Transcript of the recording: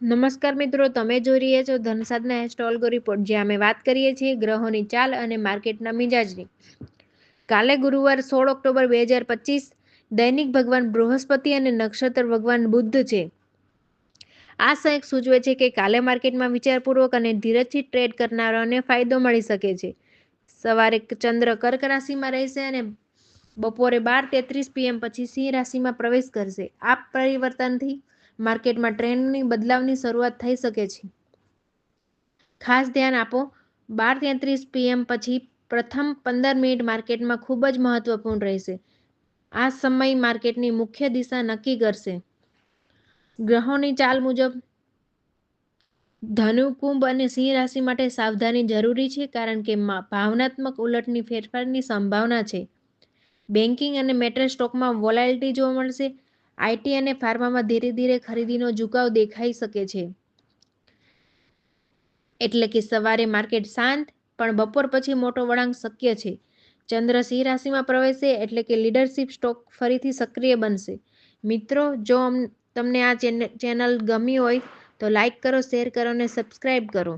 નમસ્કાર મિત્રો, તમે જોઈ રહ્યા છો ધનસાધના એસ્ટ્રોલોગી રિપોર્ટ, જ્યાં અમે વાત કરીએ છીએ ગ્રહોની ચાલ અને માર્કેટના મિજાજની. કાલે ગુરુવાર 16 ઓક્ટોબર 2025, દૈનિક ભગવાન બૃહસ્પતિ અને નક્ષત્ર ભગવાન બુદ્ધ છે. આ સંયોગ સૂચવે છે કે કાલે માર્કેટમાં વિચારપૂર્વક અને ધીરજથી ટ્રેડ કરનારાઓને ફાયદો મળી શકે છે. સવારે ચંદ્ર કર્ક રાશિમાં રહેશે અને બપોરે 12:33 PM પછી સિંહ રાશિમાં પ્રવેશ કરશે. આ પરિવર્તનથી માર્કેટમાં ટ્રેન્ડની બદલાવની શરૂઆત થઈ શકે છે. ખાસ ધ્યાન આપો, 12:33 PM પછી પ્રથમ 15 મિનિટ માર્કેટમાં ખૂબ જ મહત્વપૂર્ણ રહેશે. આ સમય માર્કેટની મુખ્ય દિશા નક્કી કરશે. ગ્રહોની ચાલ મુજબ ધનુ, કુંભ અને સિંહ રાશિ માટે સાવધાની જરૂરી છે, કારણ કે ભાવનાત્મક ઉલટની ફેરફારની સંભાવના છે. બેન્કિંગ અને મેટલ સ્ટોકમાં વોલેટિલિટી જોવા મળશે. આઈટી અને ફાર્મામાં ધીરે ધીરે ખરીદીનો ઝુકાવ દેખાઈ શકે છે. એટલે કે સવારે માર્કેટ શાંત, પણ બપોર પછી મોટો વળાંક શક્ય છે. ચંદ્ર સિંહ રાશિમાં પ્રવેશે એટલે કે લીડરશિપ સ્ટોક ફરીથી સક્રિય બનશે. મિત્રો, જો તમને આ ચેનલ ગમી હોય તો લાઈક કરો, શેર કરો અને સબસ્ક્રાઇબ કરો.